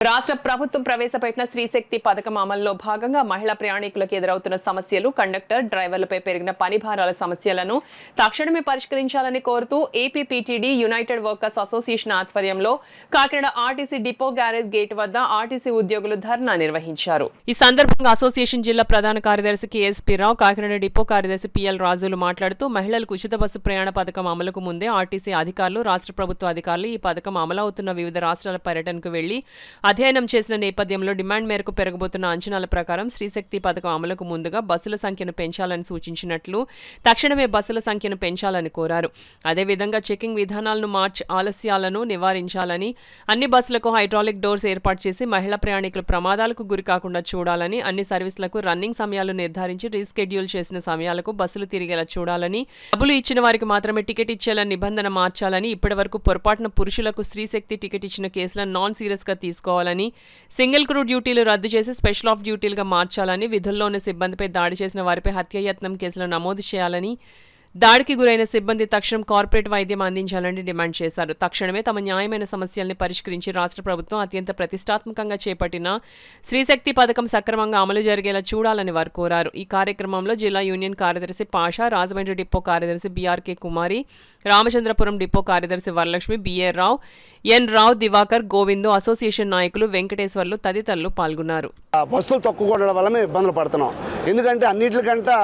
రాష్ట్ర ప్రభుత్వం ప్రవేశపెట్టిన స్త్రీశక్తి పథకం అమల్లో భాగంగా మహిళా ప్రయాణికులకు ఎదురవుతున్న సమస్యలు, కండక్టర్, డ్రైవర్లపై పెరిగిన పని భారాల సమస్యలను తక్షణమే పరిష్కరించాలని కోరుతూ ఏపీపీటీడీ యునైటెడ్ వర్కర్స్ అసోసియేషన్ ఆధ్వర్యంలో Kakinada RTC depot garage gate వద్ద ఆర్టీసీ ఉద్యోగులు ధర్నా నిర్వహించారు. ఈ సందర్భంగా అసోసియేషన్ జిల్లా ప్రధాన కార్యదర్శి కేఎస్పీ రావు, కాకినాడ డిపో కార్యదర్శి పిఎల్ రాజులు మాట్లాడుతూ మహిళలకు ఉచిత బస్సు ప్రయాణ పథకం అమలుకు ముందే ఆర్టీసీ అధికారులు, రాష్ట్ర ప్రభుత్వ అధికారులు ఈ పథకం అమలవుతున్న వివిధ రాష్ట్రాల పర్యటనకు వెళ్లి అధ్యయనం చేసిన నేపథ్యంలో డిమాండ్ మేరకు పెరగబోతున్న అంచనాల ప్రకారం స్త్రీశక్తి పథకం అమలుకు ముందుగా బస్సుల సంఖ్యను పెంచాలని సూచించినట్లు, తక్షణమే బస్సుల సంఖ్యను పెంచాలని కోరారు. అదేవిధంగా చెకింగ్ విధానాలను మార్చి ఆలస్యాలను నివారించాలని, అన్ని బస్సులకు హైడ్రాలిక్ డోర్స్ ఏర్పాటు చేసి మహిళా ప్రయాణికులు ప్రమాదాలకు గురి కాకుండా చూడాలని, అన్ని సర్వీసులకు రన్నింగ్ సమయాలు నిర్ధారించి రీస్కెడ్యూల్ చేసిన సమయాలకు బస్సులు తిరిగేలా చూడాలని, డబ్బులు ఇచ్చిన వారికి మాత్రమే టికెట్ ఇచ్చేలా నిబంధన మార్చాలని, ఇప్పటివరకు పొరపాటున పురుషులకు స్త్రీశక్తి టికెట్ ఇచ్చిన కేసులను నాన్ సీరియస్ గా తీసుకోవాలని, సింగిల్ క్రూ డ్యూటీలు రద్దు చేసి స్పెషల్ ఆఫ్ డ్యూటీలుగా మార్చాలని, విధుల్లో ఉన్న సిబ్బందిపై దాడి చేసిన వారిపై హత్యాయత్నం కేసులు నమోదు చేయాలని, దాడికి గురైన సిబ్బంది తక్షణం కార్పొరేట్ వైద్యం అందించాలని డిమాండ్ చేశారు. తక్షణమే తమ న్యాయమైన సమస్యల్ని పరిష్కరించి రాష్ట్ర ప్రభుత్వం అత్యంత ప్రతిష్టాత్మకంగా చేపట్టిన స్త్రీశక్తి పథకం సక్రమంగా అమలు జరిగేలా చూడాలని వారు కోరారు. ఈ కార్యక్రమంలో జిల్లా యూనియన్ కార్యదర్శి పాషా, రాజమండ్రి డిపో కార్యదర్శి బీఆర్కే కుమారి, రామచంద్రపురం డిపో కార్యదర్శి వరలక్ష్మి, బిఏ రావు, ఎన్ రావు, దివాకర్, గోవిందు, అసోసియేషన్ నాయకులు వెంకటేశ్వర్లు తదితరులు పాల్గొన్నారు. బస్సులు తక్కువ కొట్టడం వల్ల మేము ఇబ్బందులు పడుతున్నాం. ఎందుకంటే అన్నింటికంటే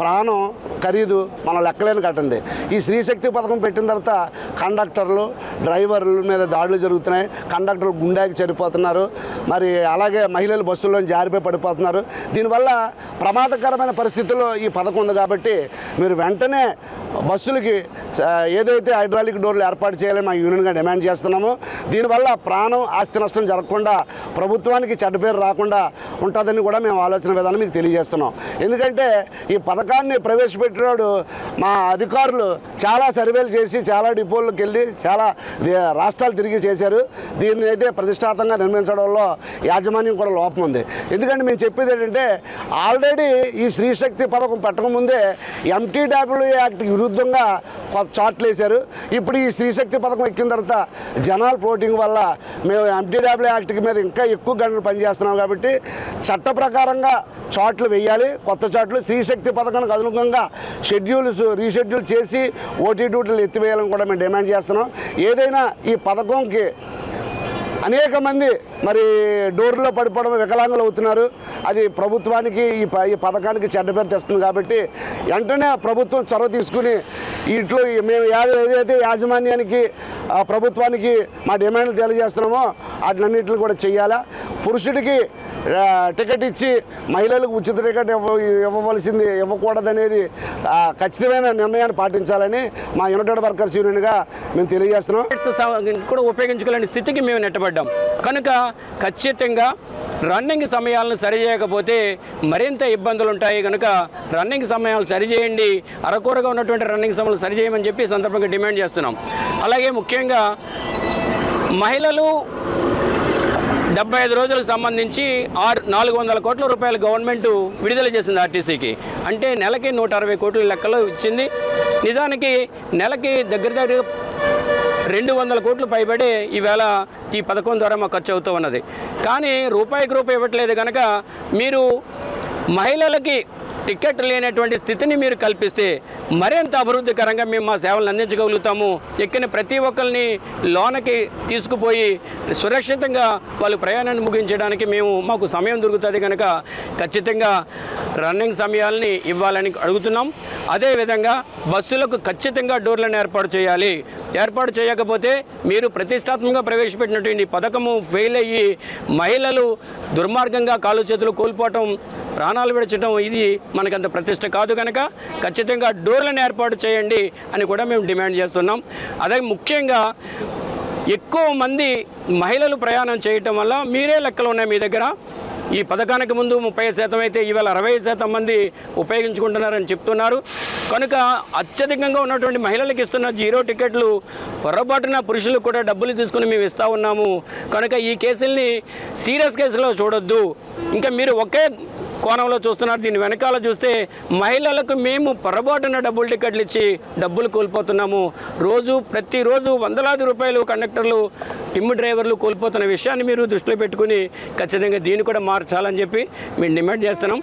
ప్రాణం ఖరీదు మనం లెక్కలేని కట్టింది. ఈ స్త్రీశక్తి పథకం పెట్టిన తర్వాత కండక్టర్లు, డ్రైవర్ల మీద దాడులు జరుగుతున్నాయి. కండక్టర్లు గుండెకి చనిపోతున్నారు. మరి అలాగే మహిళలు బస్సుల్లో జారిపోయి పడిపోతున్నారు. దీనివల్ల ప్రమాదకరమైన పరిస్థితుల్లో ఈ పథకం ఉంది. కాబట్టి మీరు వెంటనే బస్సులకి ఏదైతే హైడ్రాలిక్ డోర్లు ఏర్పాటు చేయాలని మా యూనియన్గా డిమాండ్ చేస్తున్నామో, దీనివల్ల ప్రాణం, ఆస్తి నష్టం జరగకుండా ప్రభుత్వానికి చెడ్డ పేరు రాకుండా ఉంటుందని కూడా మేము ఆలోచన విధానం మీకు తెలియజేస్తున్నాం. ఎందుకంటే ఈ పథకాన్ని ప్రవేశపెట్టినాడు మా అధికారులు చాలా సర్వేలు చేసి చాలా డిపోలకు వెళ్ళి చాలా రాష్ట్రాలు తిరిగి చేశారు. దీన్ని అయితే ప్రతిష్టాత్మకంగా నిర్మించడంలో యాజమాన్యం కూడా లోపం ఉంది. ఎందుకంటే మేము చెప్పేది ఏంటంటే ఆల్రెడీ ఈ స్త్రీశక్తి పథకం పెట్టకముందే ఎంటీడబ్ల్యూ యాక్ట్ విరుద్ధంగా చార్ట్లు వేశారు. ఇప్పుడు ఈ స్త్రీశక్తి పథకం ఎక్కిన తర్వాత జనాల ఫ్లోటింగ్ వల్ల మేము ఎంటీడబ్ల్యూ యాక్ట్ మీద ఇంకా ఎక్కువ గంటలు పనిచేస్తున్నాం. కాబట్టి చట్ట ప్రకారంగా చార్ట్లు వేయాలి, కొత్త చార్ట్లు. స్త్రీశక్తి పథకానికి అనుగుణంగా రీషెడ్యూల్ చేసి ఓటీ డ్యూటీలు ఎత్తివేయాలని కూడా మేము డిమాండ్ చేస్తున్నాం. ఏదైనా ఈ పథకంకి అనేక మంది మరి డోర్లో పడిపోవడం వికలాంగులు అవుతున్నారు. అది ప్రభుత్వానికి ఈ పథకానికి చెడ్డ పేరు తెస్తుంది. కాబట్టి వెంటనే ప్రభుత్వం చొరవ తీసుకుని ఇట్లో మేము ఏదైతే యాజమాన్యానికి ప్రభుత్వానికి మా డిమాండ్లు తెలియజేస్తున్నామో వాటినన్నింటిని కూడా చెయ్యాలా. పురుషుడికి టికెట్ ఇచ్చి మహిళలకు ఉచిత టికెట్ ఇవ్వకూడదనేది ఖచ్చితమైన నిర్ణయాన్ని పాటించాలని మా యునైటెడ్ వర్కర్స్ యూనియన్గా మేము తెలియజేస్తున్నాం. కూడా ఉపయోగించుకోలేని స్థితికి మేము నెట్టబడ్డాం. కనుక ఖచ్చితంగా రన్నింగ్ సమయాలను సరిచేయకపోతే మరింత ఇబ్బందులు ఉంటాయి. కనుక రన్నింగ్ సమయాలు సరిచేయండి, అరకొరగా ఉన్నటువంటి రన్నింగ్ సమయాలు సరిచేయమని చెప్పి సందర్భంగా డిమాండ్ చేస్తున్నాం. అలాగే ముఖ్యంగా మహిళలు 75 రోజులకు సంబంధించి 400 కోట్ల రూపాయలు గవర్నమెంట్ విడుదల చేసింది ఆర్టీసీకి. అంటే నెలకి 160 కోట్ల లెక్కలో ఇచ్చింది. నిజానికి నెలకి దగ్గర 200 కోట్లు పైబడి ఈవేళ ఈ పథకం ద్వారా మాకు ఖర్చు అవుతూ ఉన్నది. కానీ రూపాయికి రూపాయి ఇవ్వట్లేదు. కనుక మీరు మహిళలకి టికెట్ లేనటువంటి స్థితిని మీరు కల్పిస్తే మరింత అభివృద్ధికరంగా మేము మా సేవలను అందించగలుగుతాము. ఎక్కిన ప్రతి ఒక్కరిని లోనకి తీసుకుపోయి సురక్షితంగా వాళ్ళు ప్రయాణాన్ని ముగించడానికి మాకు సమయం దొరుకుతుంది. కనుక ఖచ్చితంగా రన్నింగ్ సమయాల్ని ఇవ్వాలని అడుగుతున్నాం. అదేవిధంగా బస్సులకు ఖచ్చితంగా డోర్లను ఏర్పాటు చేయాలి. ఏర్పాటు చేయకపోతే మీరు ప్రతిష్టాత్మకంగా ప్రవేశపెట్టినటువంటి పథకము ఫెయిల్ అయ్యి మహిళలు దుర్మార్గంగా కాలు చేతులు కోల్పోవటం, ప్రాణాలు విడచడం ఇది మనకంత ప్రతిష్ట కాదు. కనుక ఖచ్చితంగా డోర్లను ఏర్పాటు చేయండి అని కూడా మేము డిమాండ్ చేస్తున్నాం. అదే ముఖ్యంగా ఎక్కువ మంది మహిళలు ప్రయాణం చేయటం వల్ల మీరే లెక్కలు ఉన్నాయి మీ దగ్గర. ఈ పథకానికి ముందు 30% అయితే ఈవేళ 60% మంది ఉపయోగించుకుంటున్నారని చెప్తున్నారు. కనుక అత్యధికంగా ఉన్నటువంటి మహిళలకు ఇస్తున్న 0 టికెట్లు పొరపాటున పురుషులకు కూడా డబ్బులు తీసుకుని మేము ఇస్తూ ఉన్నాము. కనుక ఈ కేసుల్ని సీరియస్ కేసులో చూడొద్దు. ఇంకా మీరు ఒకే కోణంలో చూస్తున్నారు. దీని వెనకాల చూస్తే మహిళలకు మేము పొరపాటున డబుల్ టికెట్లు ఇచ్చి డబ్బులు కోల్పోతున్నాము. ప్రతిరోజు వందలాది రూపాయలు కండక్టర్లు టిమ్ము డ్రైవర్లు కోల్పోతున్న విషయాన్ని మీరు దృష్టిలో పెట్టుకుని ఖచ్చితంగా దీన్ని కూడా మార్చాలని చెప్పి మేము డిమాండ్ చేస్తున్నాం.